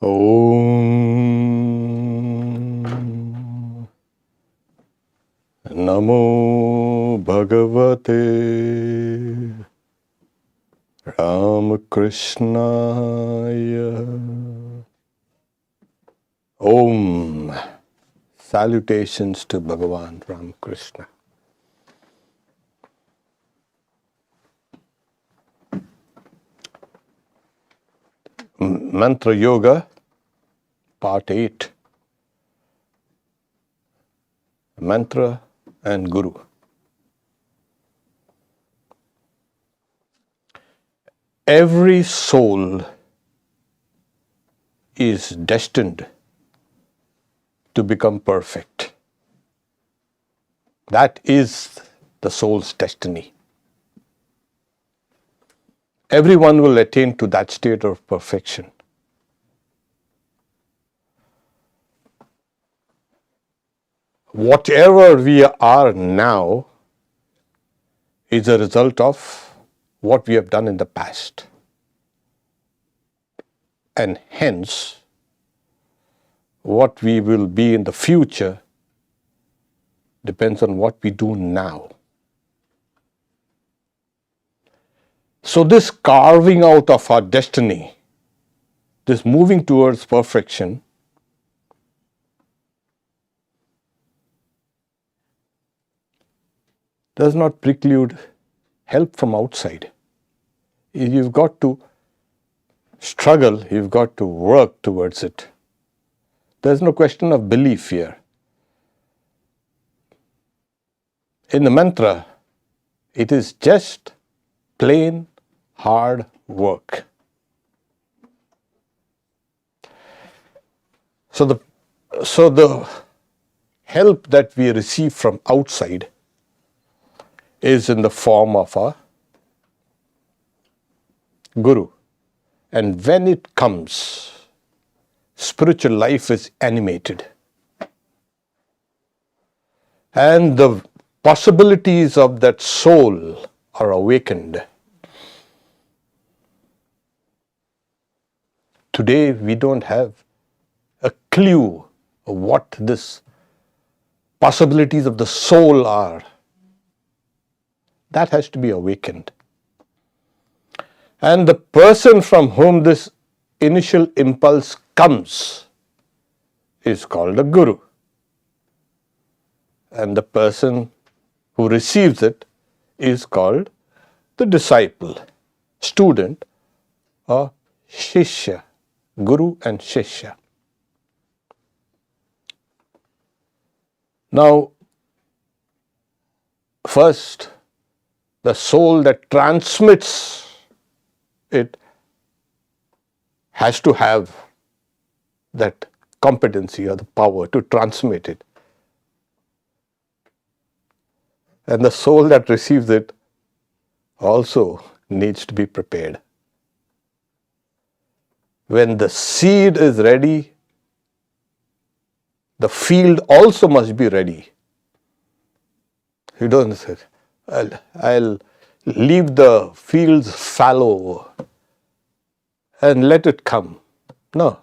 Om Namo Bhagavate Ramakrishnaya. Om. Salutations to Bhagavan Ramakrishna. Mantra Yoga, Part 8. Mantra and Guru. Every soul is destined to become perfect. That is the soul's destiny. Everyone will attain to that state of perfection. Whatever we are now is a result of what we have done in the past. And hence, what we will be in the future depends on what we do now. So this carving out of our destiny, this moving towards perfection, does not preclude help from outside. You've got to struggle, you've got to work towards it. There's no question of belief here. In the mantra, it is just plain hard work. So the help that we receive from outside is in the form of a guru. And when it comes, spiritual life is animated. And the possibilities of that soul are awakened. Today we don't have a clue of what this possibilities of the soul are. That has to be awakened. And the person from whom this initial impulse comes is called a guru. And the person who receives it is called the disciple, student, or shishya, guru and shishya. Now, first, the soul that transmits it has to have that competency or the power to transmit it. And the soul that receives it also needs to be prepared. When the seed is ready, the field also must be ready. You don't say, I'll leave the fields fallow and let it come. No,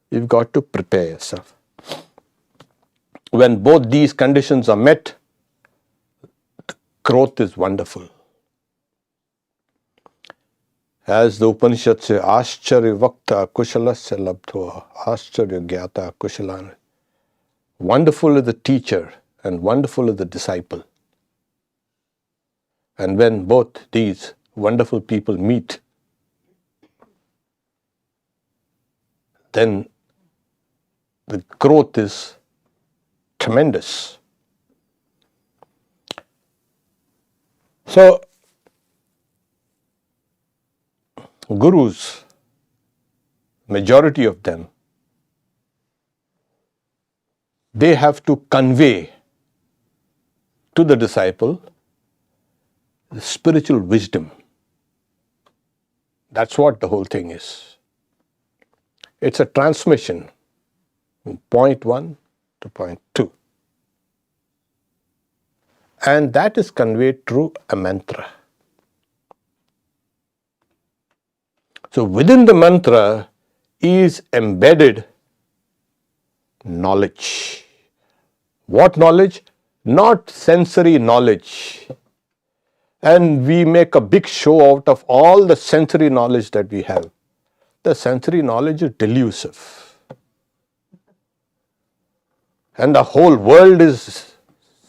you've got to prepare yourself. When both these conditions are met, growth is wonderful. As the Upanishad says, Ascharya Vakta Kushalasya Labdhva, Ascharya Gyata Kushalan. Wonderful is the teacher and wonderful is the disciple. And when both these wonderful people meet, then the growth is tremendous. So, gurus, majority of them, they have to convey to the disciple the spiritual wisdom. That's what the whole thing is. It's a transmission from point 1 to point 2. And that is conveyed through a mantra. So within the mantra, is embedded knowledge. What knowledge? Not sensory knowledge. And we make a big show out of all the sensory knowledge that we have. The sensory knowledge is delusive. And the whole world is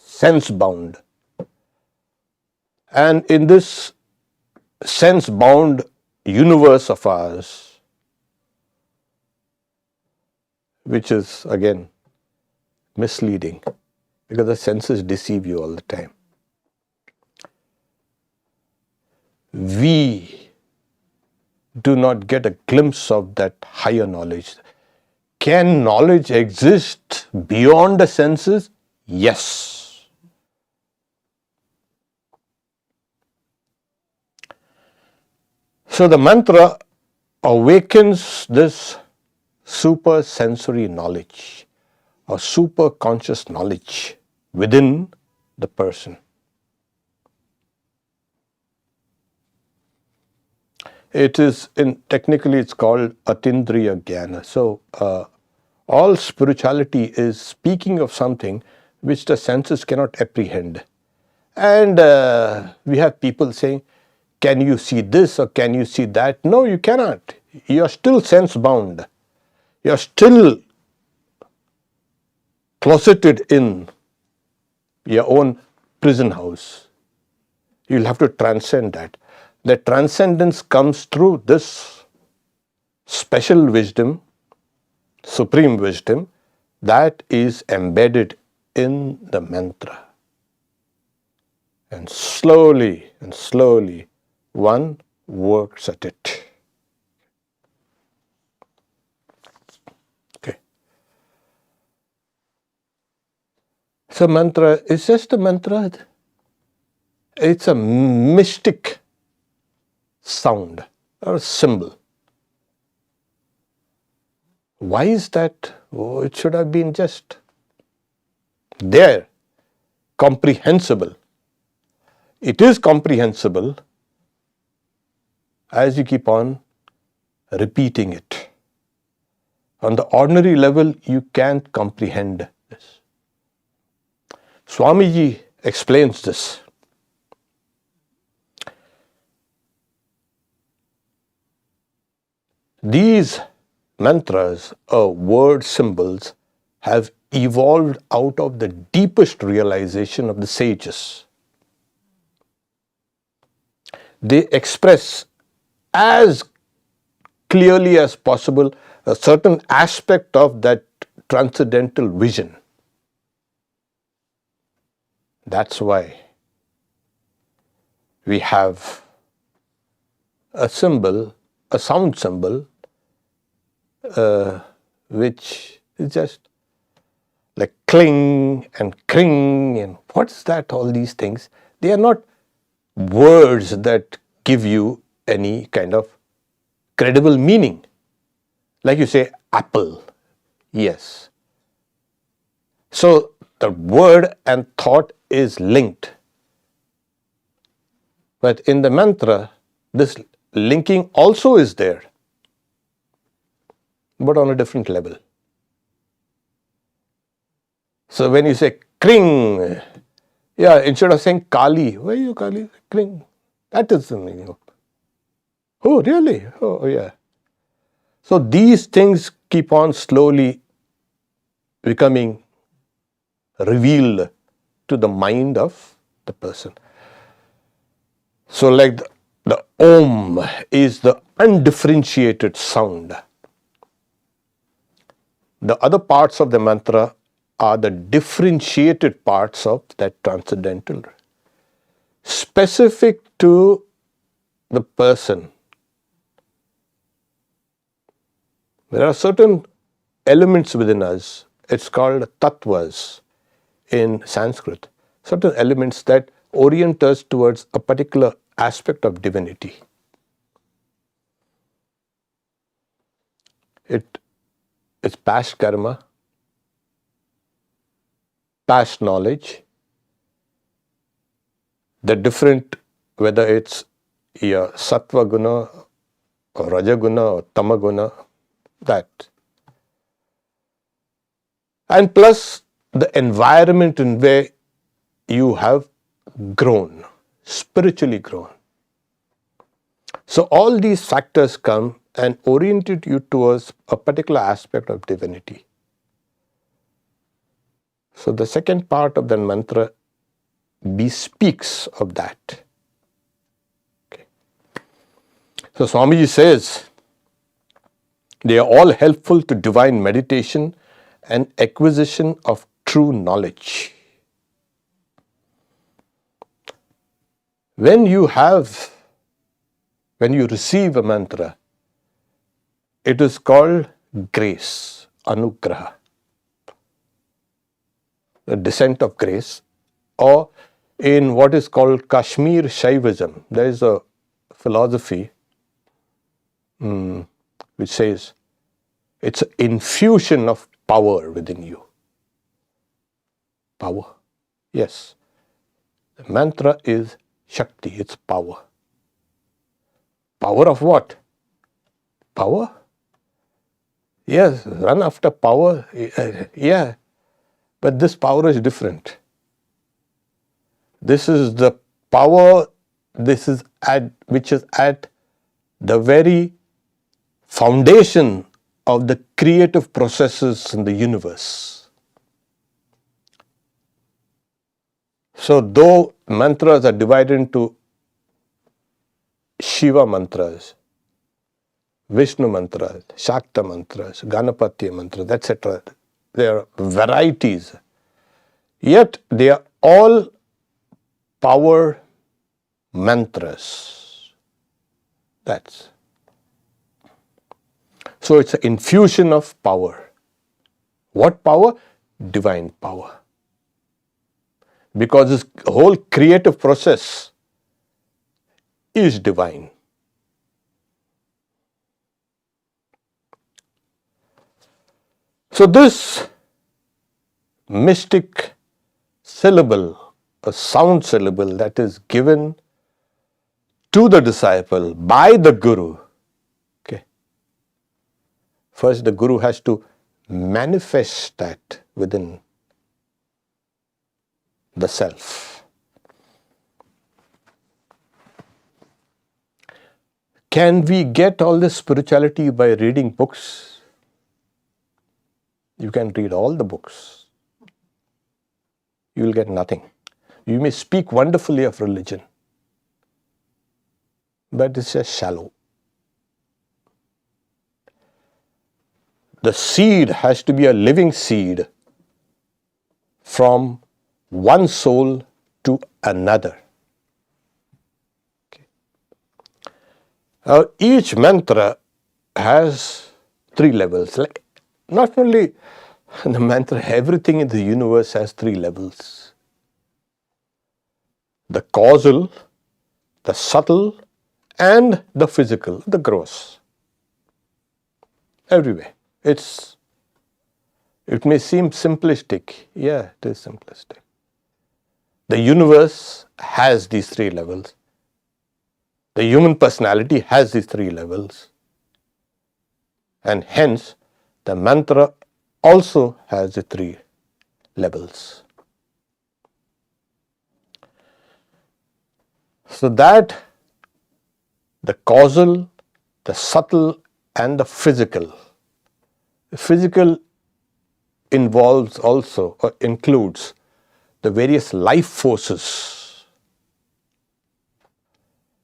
sense bound. And in this sense bound universe of ours, which is again misleading because the senses deceive you all the time. We do not get a glimpse of that higher knowledge. Can knowledge exist beyond the senses? Yes. So the mantra awakens this super sensory knowledge or super conscious knowledge within the person. It is technically it's called Atindriya Jnana. So all spirituality is speaking of something which the senses cannot apprehend. And we have people saying, can you see this or can you see that? No, you cannot. You are still sense bound. You are still closeted in your own prison house. You'll have to transcend that. The transcendence comes through this special wisdom, supreme wisdom, that is embedded in the mantra. And slowly, one works at it. Okay. So mantra is just a mantra. It's a mystic sound or symbol. Why is that? Oh, it should have been just there, comprehensible. It is comprehensible as you keep on repeating it. On the ordinary level, you can't comprehend this. Swamiji explains this. These mantras or word symbols have evolved out of the deepest realization of the sages. They express as clearly as possible a certain aspect of that transcendental vision. That's why we have a symbol, a sound symbol, which is just like cling and kring and what's that, all these things. They are not words that give you any kind of credible meaning. Like you say, apple. Yes. So the word and thought is linked. But in the mantra, this linking also is there, but on a different level. So when you say kring, yeah, instead of saying Kali, why are you Kali? Kring. That is the meaning of. Oh, really? Oh, yeah. So these things keep on slowly becoming revealed to the mind of the person. So like the Om is the undifferentiated sound. The other parts of the mantra are the differentiated parts of that transcendental, specific to the person. There are certain elements within us, it's called tattvas in Sanskrit, certain elements that orient us towards a particular aspect of divinity. It's past karma, past knowledge, the different, whether it's your sattva guna or raja guna or tama guna, that. And plus the environment in where you have grown, spiritually grown. So all these factors come and oriented you towards a particular aspect of divinity. So the second part of the mantra bespeaks of that. Okay. So Swamiji says, they are all helpful to divine meditation and acquisition of true knowledge. When you receive a mantra, it is called grace, anugraha, the descent of grace, or in what is called Kashmir Shaivism, there is a philosophy which says it's an infusion of power within you. Power. Yes. The mantra is Shakti, it's power. Power of what? Power? Yes, run after power. Yeah. But this power is different. This is the power, which is at the very foundation of the creative processes in the universe. So though mantras are divided into Shiva mantras, Vishnu mantras, Shakta mantras, Ganapati mantras, etc. There are varieties. Yet they are all power mantras. So it's an infusion of power. What power? Divine power. Because this whole creative process is divine. So this mystic syllable, a sound syllable that is given to the disciple by the Guru. Okay. First the Guru has to manifest that within the self. Can we get all this spirituality by reading books? You can read all the books. You will get nothing. You may speak wonderfully of religion, but it's just shallow. The seed has to be a living seed from one soul to another. Okay. Each mantra has 3 levels. Not only the mantra, everything in the universe has 3 levels. The causal, the subtle, and the physical, the gross. Everywhere. It may seem simplistic. Yeah, it is simplistic. The universe has these 3 levels. The human personality has these 3 levels. And hence, the mantra also has the 3 levels. So that the causal, the subtle, and the physical. The physical involves also or includes the various life forces.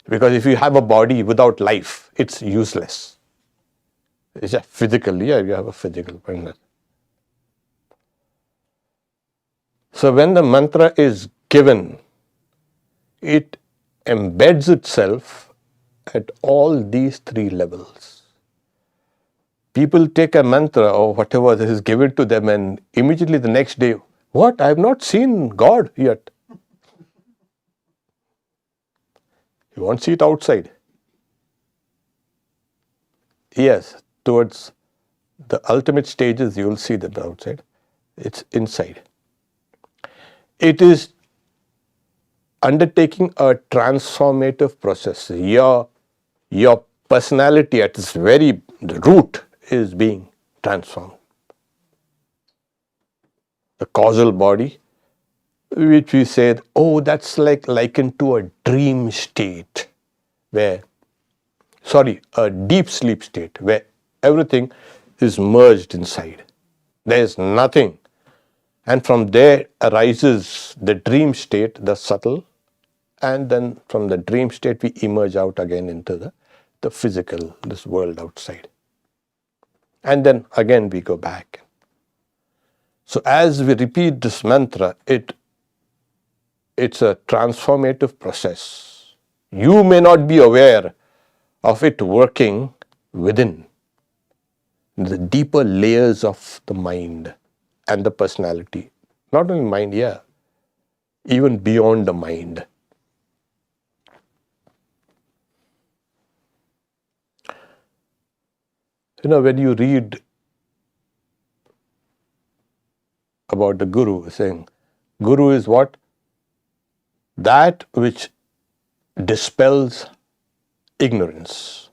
Because if you have a body without life, it's useless. It's a physical, you have a physical partner. So when the mantra is given, it embeds itself at all these 3 levels. People take a mantra or whatever that is given to them and immediately the next day, what? I have not seen God yet. You won't see it outside. Yes, towards the ultimate stages you will see that outside. It's inside. It is undertaking a transformative process. Your personality at its very root is being transformed. The causal body, which we said, oh, that's like likened to a dream state where, a deep sleep state where everything is merged inside. There is nothing. And from there arises the dream state, the subtle, and then from the dream state we emerge out again into the physical, this world outside. And then again we go back. So as we repeat this mantra, it's a transformative process. You may not be aware of it working within the deeper layers of the mind and the personality. Not only mind, even beyond the mind. When you read about the Guru, saying, Guru is what? That which dispels ignorance.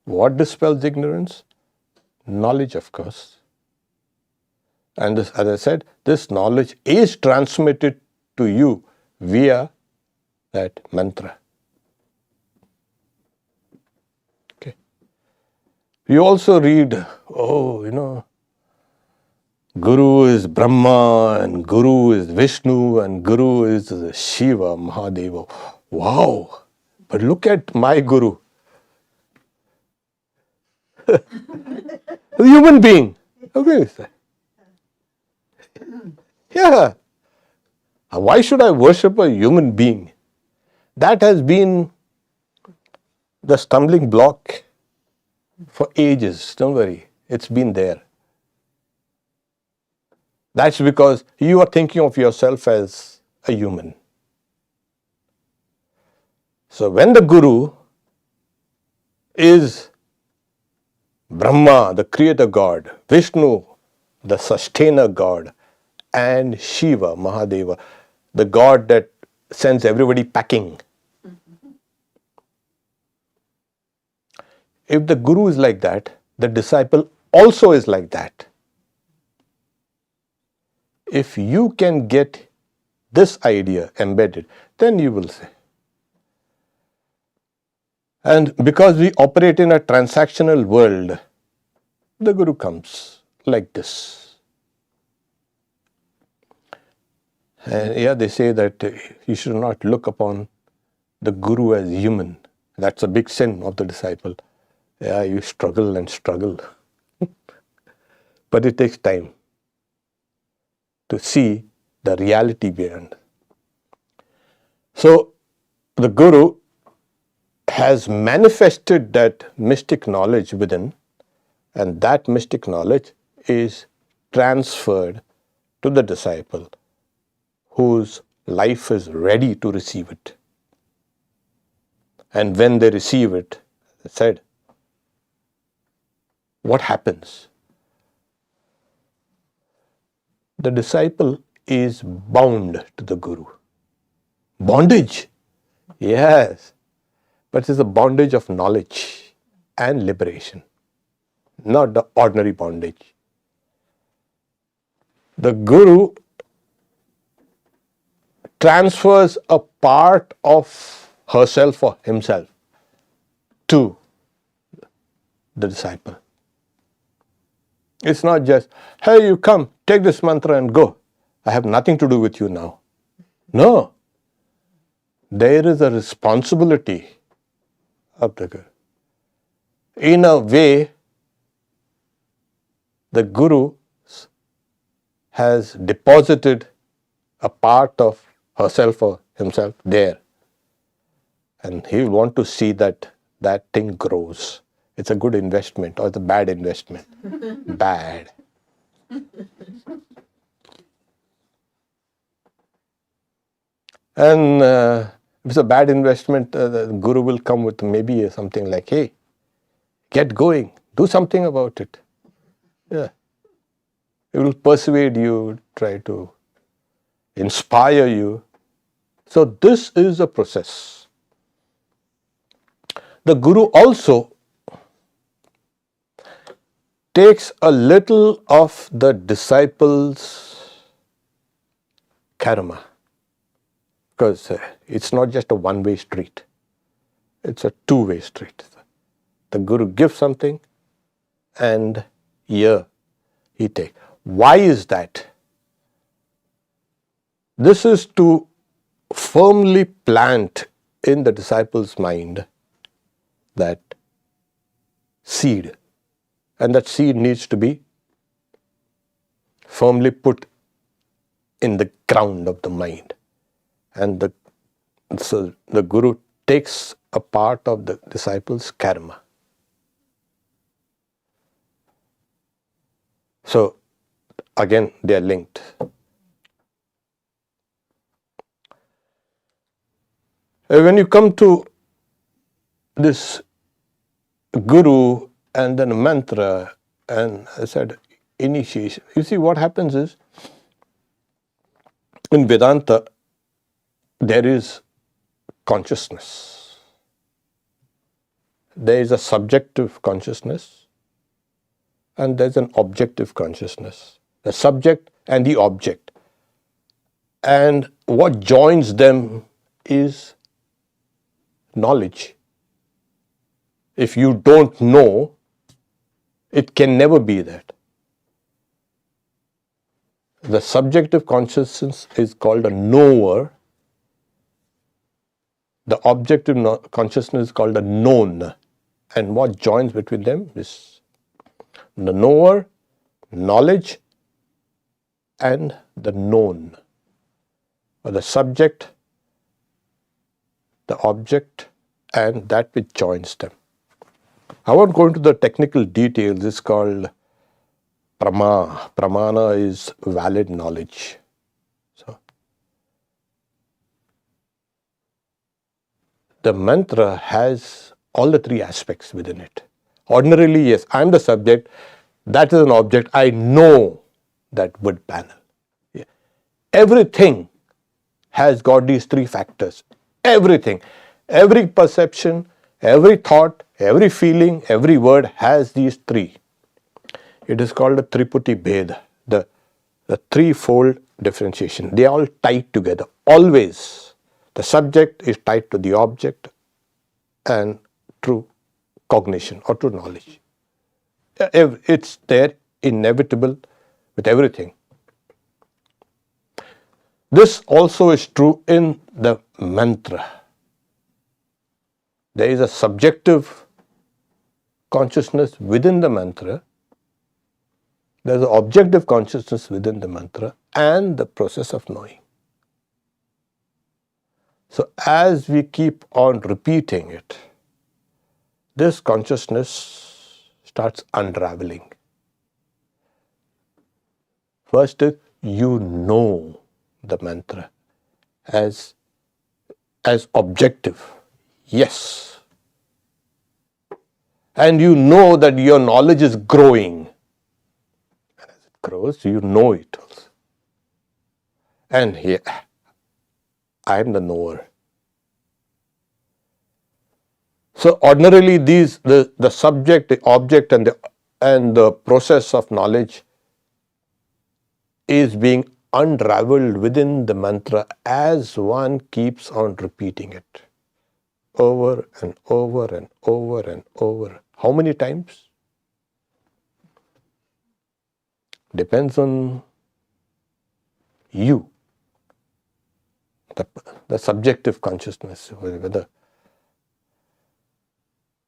What dispels ignorance? Knowledge, of course. And this, as I said, this knowledge is transmitted to you via that mantra. Okay. You also read, Guru is Brahma and Guru is Vishnu and Guru is Shiva, Mahadeva. Wow! But look at my Guru. A human being. Okay. Yeah. Why should I worship a human being? That has been the stumbling block for ages. Don't worry. It's been there. That's because you are thinking of yourself as a human. So when the Guru is Brahma, the creator God, Vishnu, the sustainer God, and Shiva, Mahadeva, the God that sends everybody packing. If the Guru is like that, the disciple also is like that. If you can get this idea embedded, then you will say. And because we operate in a transactional world, the Guru comes like this. And they say that you should not look upon the Guru as human. That's a big sin of the disciple. You struggle and struggle. But it takes time to see the reality beyond. So, the Guru has manifested that mystic knowledge within, and that mystic knowledge is transferred to the disciple whose life is ready to receive it. And when they receive it, as I said, what happens? The disciple is bound to the Guru. Bondage? Yes. But it's a bondage of knowledge and liberation, not the ordinary bondage. The Guru transfers a part of herself or himself to the disciple. It's not just, hey, you come, take this mantra and go. I have nothing to do with you now. No. There is a responsibility of the Guru. In a way, the Guru has deposited a part of herself or himself there. And he will want to see that that thing grows. It's a good investment or it's a bad investment. Bad. And if it's a bad investment, the Guru will come with maybe something like, hey, get going, do something about it. Yeah. He will persuade you, try to inspire you. So this is a process. The Guru also takes a little of the disciple's karma, because it's not just a one-way street, it's a two-way street. The Guru gives something and here he takes. Why is that? This is to firmly plant in the disciple's mind that seed, and that seed needs to be firmly put in the ground of the mind. And so the Guru takes a part of the disciple's karma. So again, they are linked. When you come to this Guru and then a mantra, and I said initiation, you see what happens is, in Vedanta, there is consciousness. There is a subjective consciousness and there's an objective consciousness. The subject and the object. And what joins them is knowledge. If you don't know, it can never be that. The subjective consciousness is called a knower. The objective consciousness is called a known. And what joins between them is the knower, knowledge, and the known. Or the subject, the object, and that which joins them. I won't go into the technical details. It's called Prama. Pramana is valid knowledge. So, the mantra has all the three aspects within it. Ordinarily, yes, I am the subject, that is an object, I know that wood panel. Yeah. Everything has got these three factors. Everything. Every perception, every thought, every feeling, every word has these three. It is called a Triputi Bheda, the threefold differentiation. They are all tied together, always. The subject is tied to the object and through cognition or to knowledge. It's there, inevitable with everything. This also is true in the mantra. There is a subjective consciousness within the mantra. There is an objective consciousness within the mantra and the process of knowing. So as we keep on repeating it, this consciousness starts unraveling. First is you know the mantra as objective. Yes. And you know that your knowledge is growing. And as it grows, you know it also. And here, I am the knower. So ordinarily the subject, the object and the process of knowledge is being unraveled within the mantra as one keeps on repeating it over and over and over and over. How many times? Depends on you, the subjective consciousness, whether.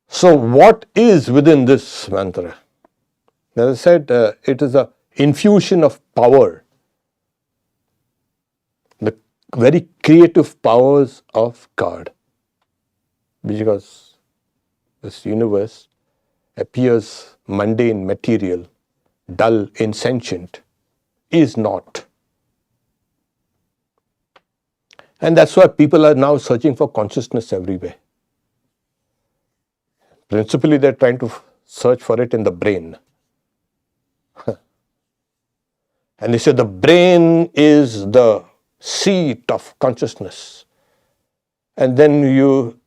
So what is within this mantra? As I said, it is an infusion of power, the very creative powers of God. Because this universe appears mundane, material, dull, insentient, is not. And that's why people are now searching for consciousness everywhere. Principally, they're trying to search for it in the brain. And they say the brain is the seat of consciousness. And then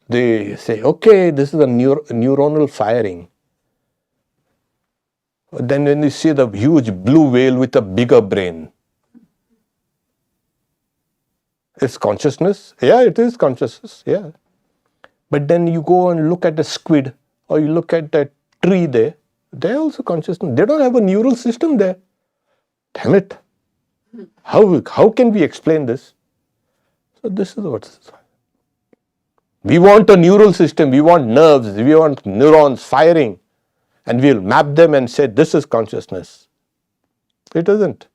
they say, okay, this is a neuronal firing. Then when you see the huge blue whale with a bigger brain, it's consciousness. Yeah, it is consciousness. Yeah. But then you go and look at the squid, or you look at that tree there, they're also consciousness. They don't have a neural system there. Damn it. How can we explain this? So this is what it is. We want a neural system, we want nerves, we want neurons firing, and we'll map them and say this is consciousness. It isn't.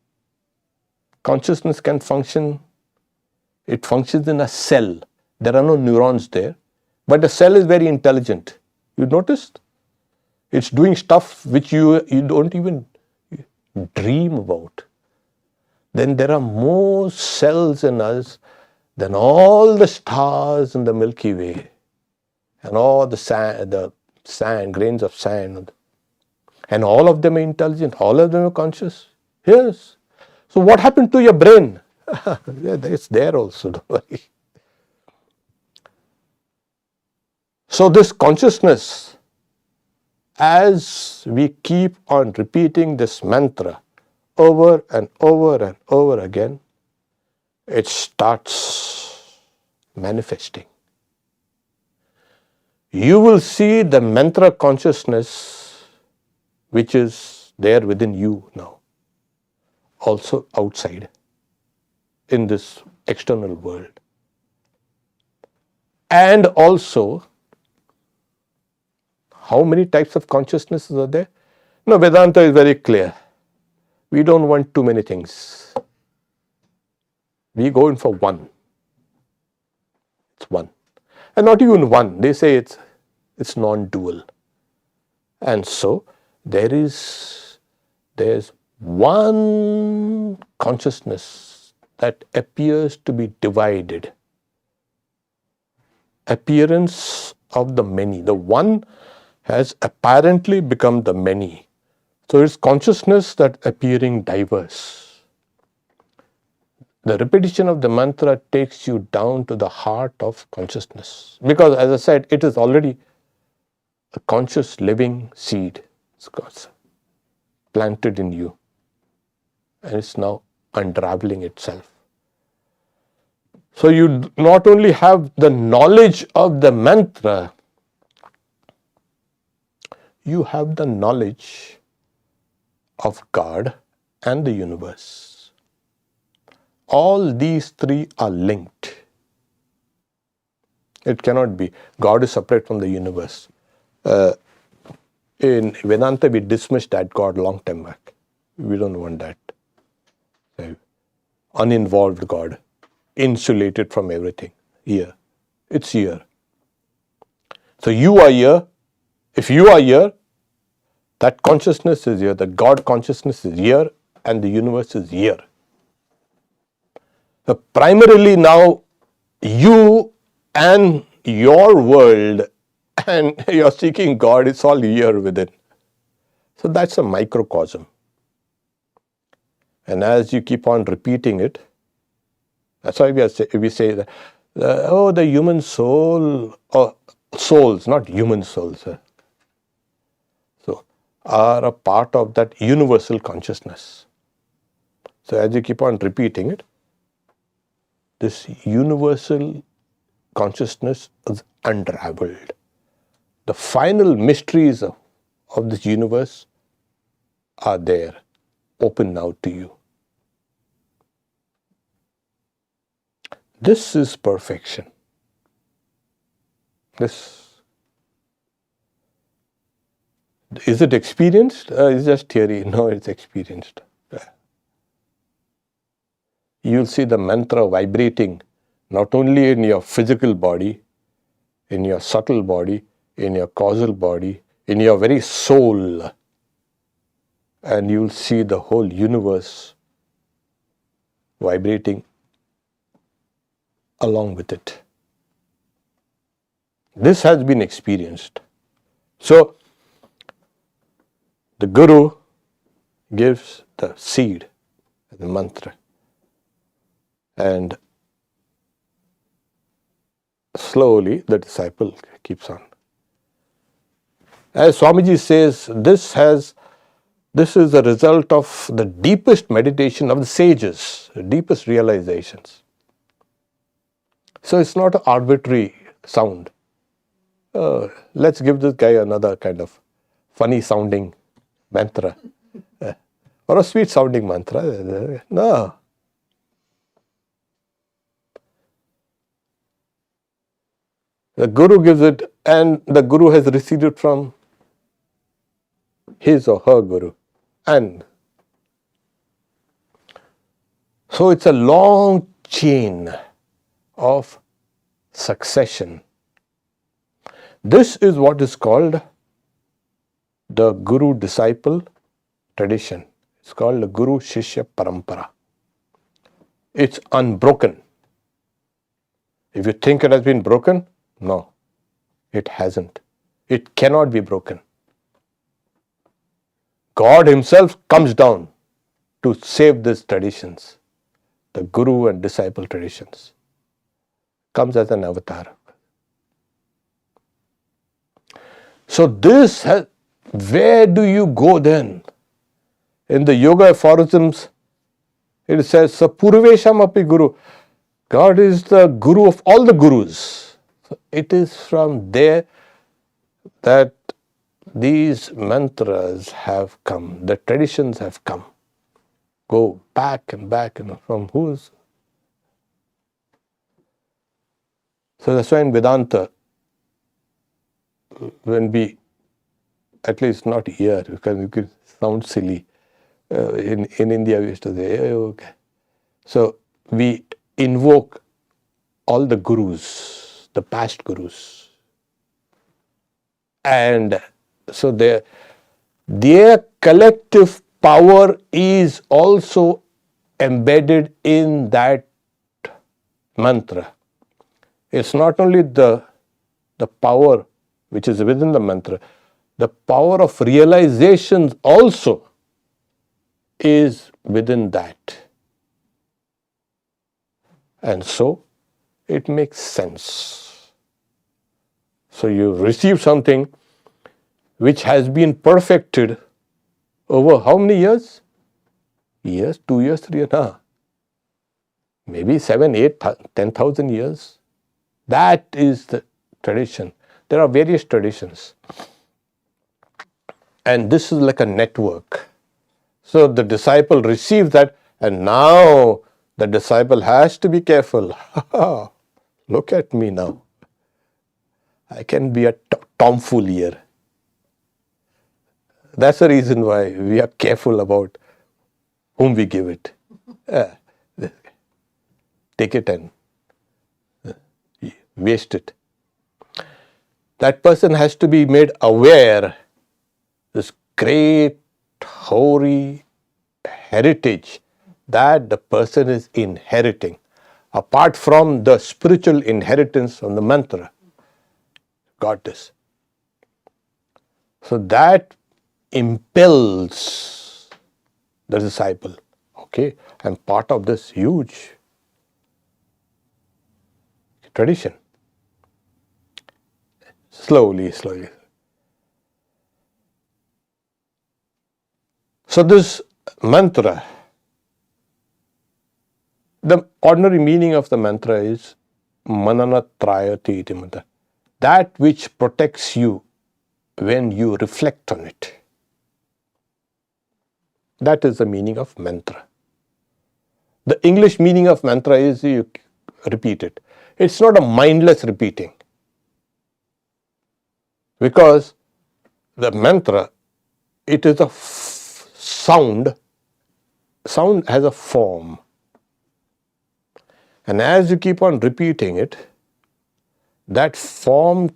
Consciousness can function, it functions in a cell. There are no neurons there, but the cell is very intelligent. You noticed? It's doing stuff which you don't even dream about. Then there are more cells in us than all the stars in the Milky Way and all the sand, grains of sand. And all of them are intelligent, all of them are conscious. Yes. So what happened to your brain? It's there also, don't worry. So this consciousness, as we keep on repeating this mantra over and over and over again, it starts manifesting. You will see the mantra consciousness which is there within you now, also outside in this external world. And also, how many types of consciousnesses are there? No, Vedanta is very clear. We don't want too many things. We go in for one. It's one. And not even one. They say it's non-dual. And so there's one consciousness that appears to be divided. Appearance of the many. The one has apparently become the many. So it's consciousness that appearing diverse. The repetition of the mantra takes you down to the heart of consciousness. Because as I said, it is already a conscious living seed. It's planted in you. And it's now unraveling itself. So you not only have the knowledge of the mantra, you have the knowledge of God and the universe. All these three are linked. It cannot be. God is separate from the universe. In Vedanta, we dismissed that God long time back. We don't want that. Uninvolved God, insulated from everything. Here. It's here. So you are here. If you are here, that consciousness is here, the God consciousness is here, and the universe is here. So primarily now, you and your world and you're seeking God, it's all here within. So that's a microcosm. And as you keep on repeating it, that's why we say that, the human soul, or souls, not human souls, are a part of that universal consciousness. So as you keep on repeating it, this universal consciousness is unraveled. The final mysteries of this universe are there, open now to you. This is perfection. Is it experienced? It's just theory. No, it's experienced. You'll see the mantra vibrating not only in your physical body, in your subtle body, in your causal body, in your very soul. And you'll see the whole universe vibrating along with it. This has been experienced. So, the Guru gives the seed, the mantra, and slowly the disciple keeps on. As Swamiji says, this has This is the result of the deepest meditation of the sages, the deepest realizations. So it's not an arbitrary sound. Let's give this guy another kind of funny sounding mantra or a sweet sounding mantra. No. The Guru gives it, and the Guru has received it from his or her Guru. And so it's a long chain of succession. This is what is called the Guru-disciple tradition. It's called the Guru-Shishya Parampara. It's unbroken. If you think it has been broken, no, it hasn't. It cannot be broken. God Himself comes down to save these traditions, the Guru and disciple traditions. Comes as an avatar. So this has, where do you go then? In the yoga aphorisms, it says, Sapurvesham api Guru. God is the Guru of all the Gurus. So it is from there that these mantras have come, the traditions have come. Go back and back, from whose? So that's why in Vedanta, when we, at least not here, because it could sound silly. In India, we used to say, okay. So we invoke all the Gurus, the past Gurus. And so their collective power is also embedded in that mantra. It's not only the power which is within the mantra, the power of realizations also is within that. And so it makes sense. So you receive something which has been perfected over how many years? Years, 2 years, 3 years, maybe 7, 8, 10,000 years. That is the tradition. There are various traditions. And this is like a network. So the disciple receives that, and now the disciple has to be careful. Look at me now. I can be a tomfool here. That's the reason why we are careful about whom we give it. Take it and waste it. That person has to be made aware this great, hoary heritage that the person is inheriting, apart from the spiritual inheritance from the mantra. Got this. So that impels the disciple. Okay, I'm part of this huge tradition. Slowly. So this mantra, the ordinary meaning of the mantra is manana trayati iti mantra. That which protects you when you reflect on it. That is the meaning of mantra. The English meaning of mantra is you repeat it. It's not a mindless repeating. Because the mantra, it is a sound. Sound has a form. And as you keep on repeating it, that form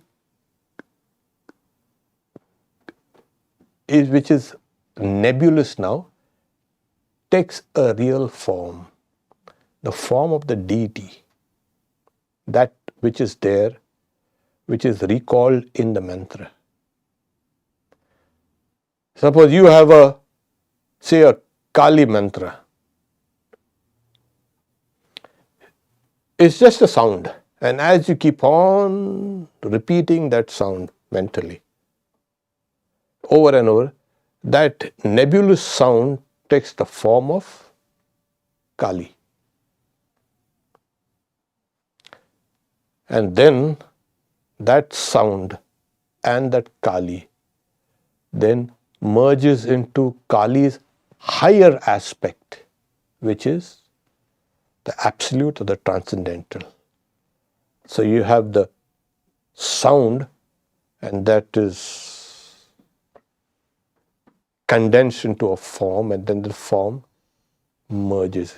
is, which is nebulous now, takes a real form. The form of the deity. That which is there, which is recalled in the mantra. Suppose you have a Kali mantra. It's just a sound. And as you keep on repeating that sound mentally, over and over, that nebulous sound takes the form of Kali. And then that sound and that Kali then merges into Kali's higher aspect, which is the absolute or the transcendental. So you have the sound, and that is condensed into a form, and then the form merges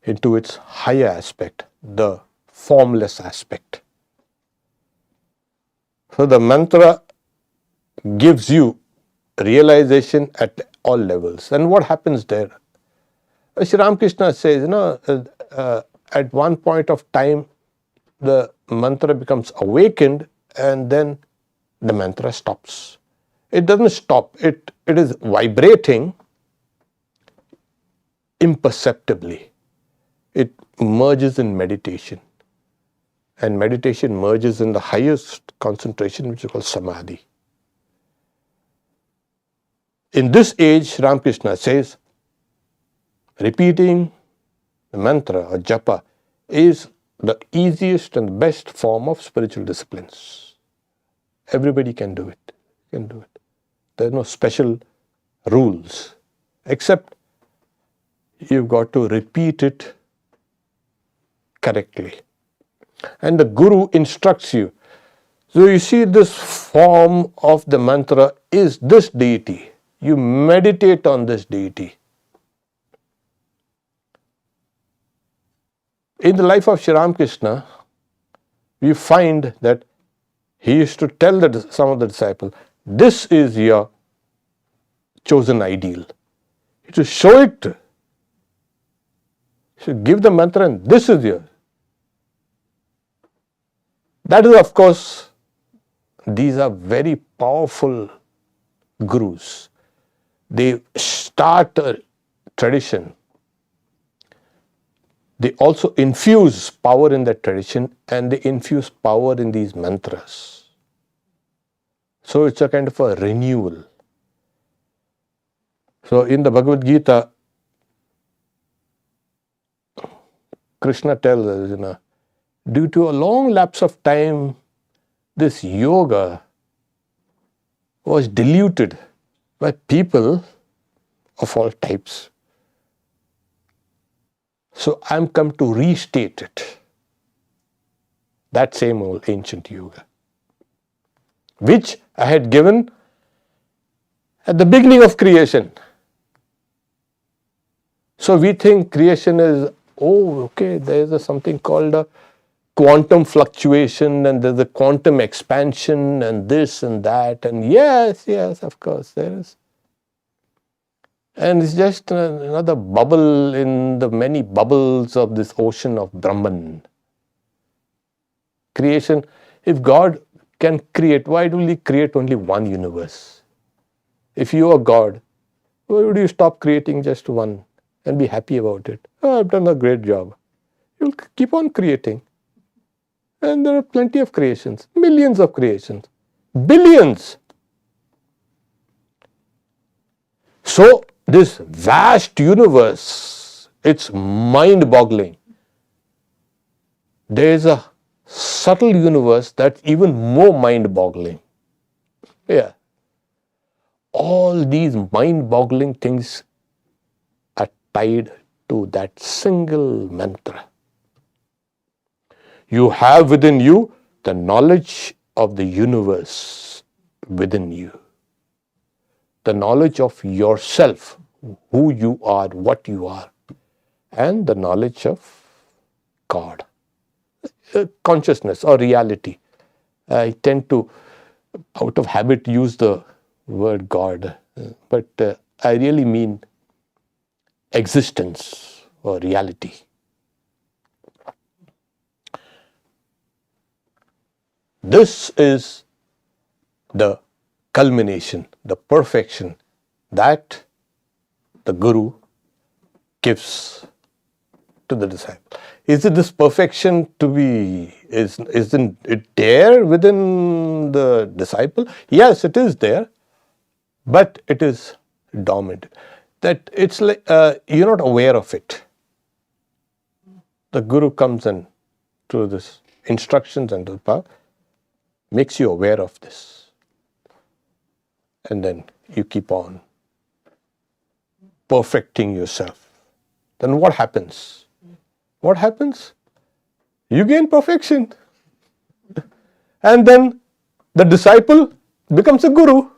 into its higher aspect, the formless aspect. So the mantra gives you realization at all levels. And what happens there? Sri Ramakrishna says, at one point of time, the mantra becomes awakened, and then the mantra stops. It doesn't stop. It is vibrating imperceptibly. It merges in meditation. And meditation merges in the highest concentration, which is called samadhi. In this age, Ramakrishna says, repeating the mantra or japa is the easiest and best form of spiritual disciplines. Everybody can do it. There are no special rules, except you've got to repeat it correctly. And the Guru instructs you. So you see, this form of the mantra is this deity. You meditate on this deity. In the life of Sri Ramakrishna, we find that he used to tell some of the disciples, this is your chosen ideal. You should show it. You should give the mantra, and this is your. That is, of course, these are very powerful gurus. They start a tradition. They also infuse power in that tradition, and they infuse power in these mantras. So it's a kind of a renewal. So in the Bhagavad Gita, Krishna tells us, due to a long lapse of time, this yoga was diluted by people of all types. So I'm come to restate it. That same old ancient yoga, which I had given at the beginning of creation. So we think creation is, there is something called a quantum fluctuation, and there's a quantum expansion, and this and that, and yes, of course there is. And it's just another bubble in the many bubbles of this ocean of Brahman. Creation, if God can create, why will He create only one universe? If you are God, why would you stop creating just one and be happy about it? Oh, I've done a great job. You'll keep on creating. And there are plenty of creations, millions of creations, billions. So this vast universe, it's mind-boggling. There is a subtle universe that's even more mind-boggling. Yeah. All these mind-boggling things are tied to that single mantra. You have within you the knowledge of the universe within you. The knowledge of yourself, who you are, what you are, and the knowledge of God, consciousness or reality. I tend to, out of habit, use the word God, but I really mean existence or reality. This is the culmination, the perfection that the Guru gives to the disciple. Is it this perfection to be, isn't it there within the disciple? Yes, it is there. but it is dormant. That it's like you're not aware of it. The Guru comes and through this instructions and the path makes you aware of this. And then you keep on perfecting yourself. Then what happens? What happens? You gain perfection. And then the disciple becomes a guru.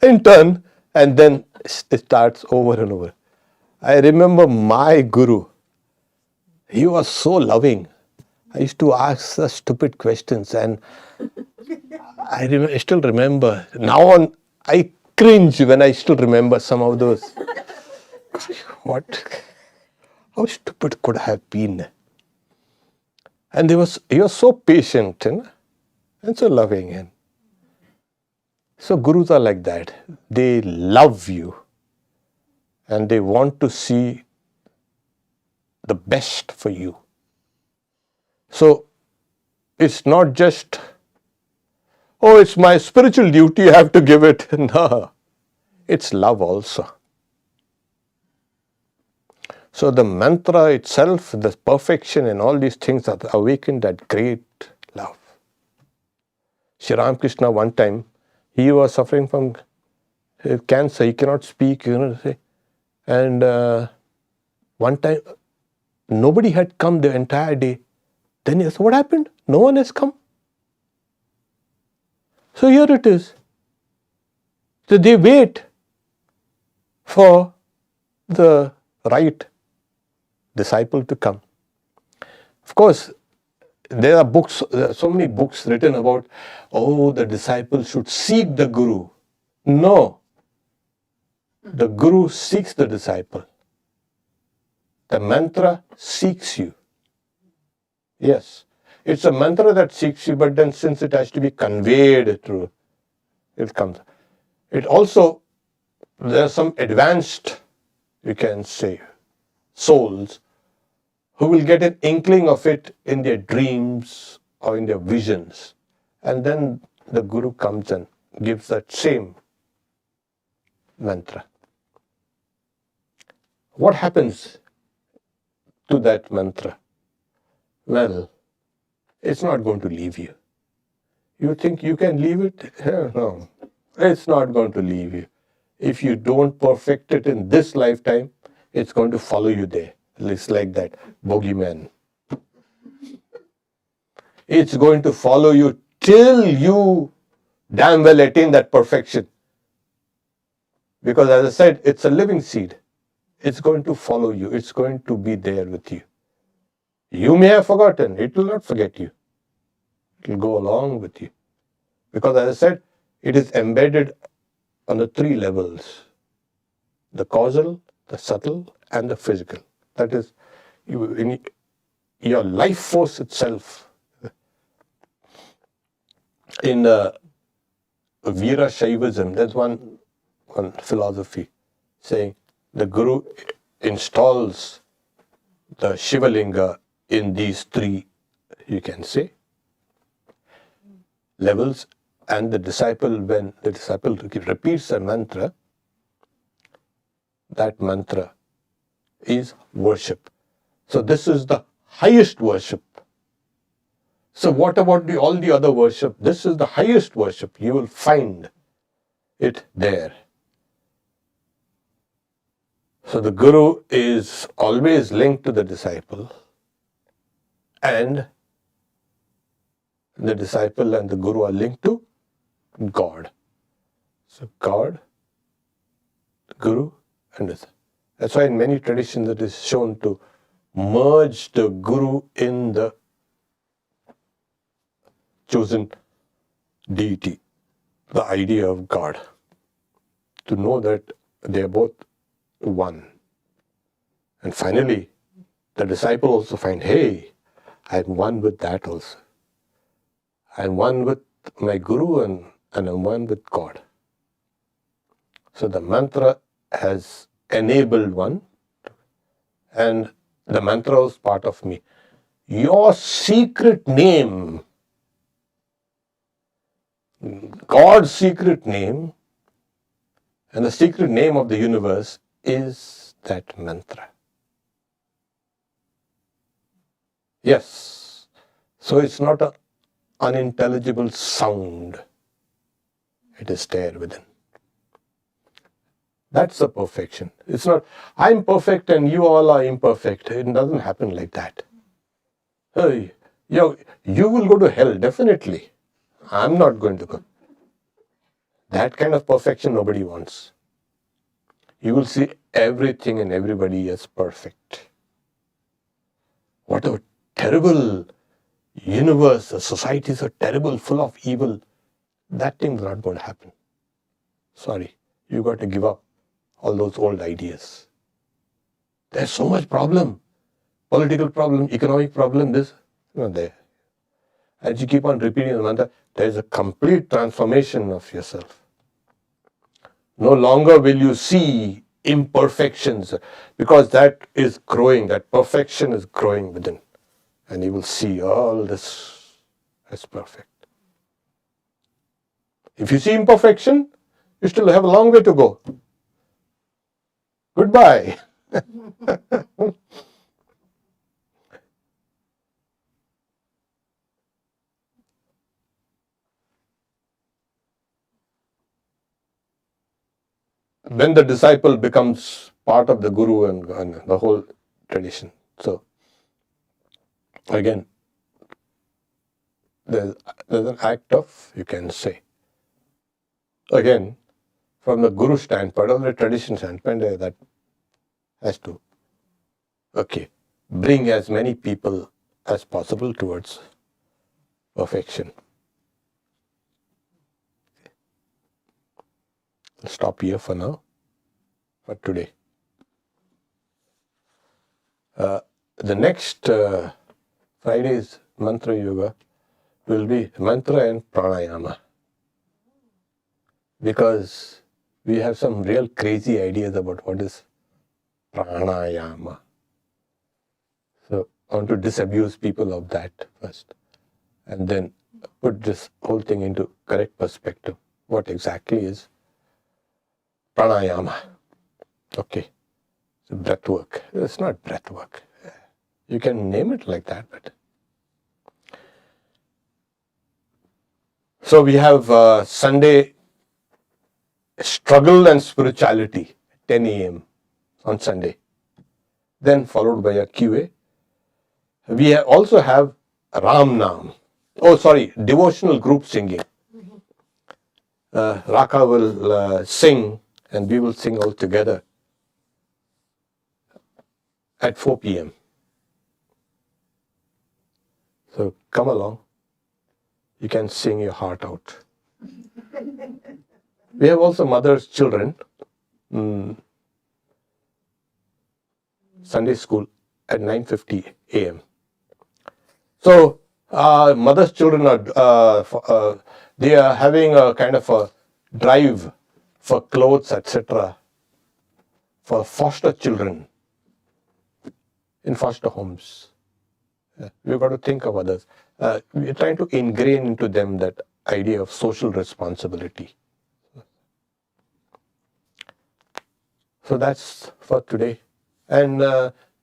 In turn, and then it starts over and over. I remember my guru. He was so loving. I used to ask such stupid questions, and I still remember. Now on, I cringe when I still remember some of those. What? How stupid could I have been? And he was so patient, and so loving. And so gurus are like that. They love you, and they want to see the best for you. So it's not just, oh, it's my spiritual duty, I have to give it. No, it's love also. So the mantra itself, the perfection and all these things are awakened that great love. Sri Ramakrishna, one time, he was suffering from cancer. He cannot speak, and one time, nobody had come the entire day. Then he asked, what happened? No one has come. So here it is. So they wait for the right disciple to come. Of course, there are books, so many books written about, oh, the disciple should seek the guru. No. The guru seeks the disciple. The mantra seeks you. Yes. It's a mantra that seeks you, but then since it has to be conveyed through, it comes. It also, there are some advanced, you can say, souls who will get an inkling of it in their dreams or in their visions. And then the Guru comes and gives that same mantra. What happens to that mantra? Well, it's not going to leave you. You think you can leave it? No, it's not going to leave you. If you don't perfect it in this lifetime, it's going to follow you there. It's like that bogeyman. It's going to follow you till you damn well attain that perfection. Because as I said, it's a living seed. It's going to follow you. It's going to be there with you. You may have forgotten. It will not forget you. It will go along with you. Because as I said, it is embedded on the three levels. The causal, the subtle, and the physical. That is, your life force itself. In Veera Shaivism, there's one philosophy saying the Guru installs the Shivalinga in these three, you can say, levels, and the disciple, when the disciple repeats a mantra, that mantra is worship. So this is the highest worship. So what about all the other worship? This is the highest worship. You will find it there. So the Guru is always linked to the disciple, and the disciple and the Guru are linked to God. So God, the Guru, and this. That's why in many traditions it is shown to merge the Guru in the chosen deity, the idea of God, to know that they are both one. And finally, the disciple also finds, hey, I'm one with that also. I'm one with my Guru and I'm one with God. So the mantra has enabled one, and the mantra is part of me. Your secret name God's secret name and the secret name of the universe is that mantra. Yes. So it's not an unintelligible sound. It is there within. That's the perfection. It's not, I'm perfect and you all are imperfect. It doesn't happen like that. Hey, you will go to hell, definitely. I'm not going to go. That kind of perfection nobody wants. You will see everything and everybody as perfect. What a terrible universe, the societies are terrible, full of evil. That thing's not going to happen. Sorry, you got to give up all those old ideas. There's so much problem. Political problem, economic problem, this, there. As you keep on repeating the mantra, there is a complete transformation of yourself. No longer will you see imperfections, because that is growing, that perfection is growing within. And you will see all this as perfect. If you see imperfection, you still have a long way to go. Goodbye. When the disciple becomes part of the guru and the whole tradition. So, again, there's an act of, you can say, again, from the guru standpoint or the tradition standpoint, that has to, bring as many people as possible towards perfection. I'll stop here for now, for today. The next Friday's mantra yoga will be mantra and pranayama, because we have some real crazy ideas about what is pranayama. So I want to disabuse people of that first, and then put this whole thing into correct perspective. What exactly is pranayama? Okay, so breath work. It's not breath work. You can name it like that, but so we have Sunday struggle and spirituality, 10 a.m. on Sunday, then followed by a QA. We also have Ram Nam. Devotional group singing. Raka will sing and we will sing all together at 4 p.m. So come along. You can sing your heart out. We have also mother's children. Sunday school at 9:50 a.m. So mother's children are they are having a kind of a drive for clothes, etc., for foster children in foster homes. We've got to think of others. We're trying to ingrain into them that idea of social responsibility. So that's for today. And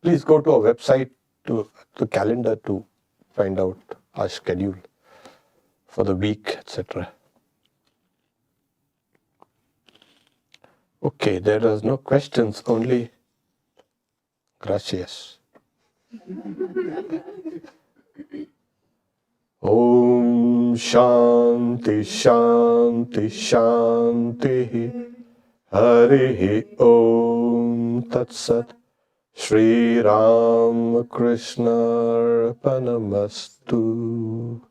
please go to our website, to the calendar, to find out our schedule for the week, etc. Okay, there is no questions, only gracias. Om Shanti Shanti Shanti Harihi Om Tat Sat Shri Ram Krishna Arpanamastu.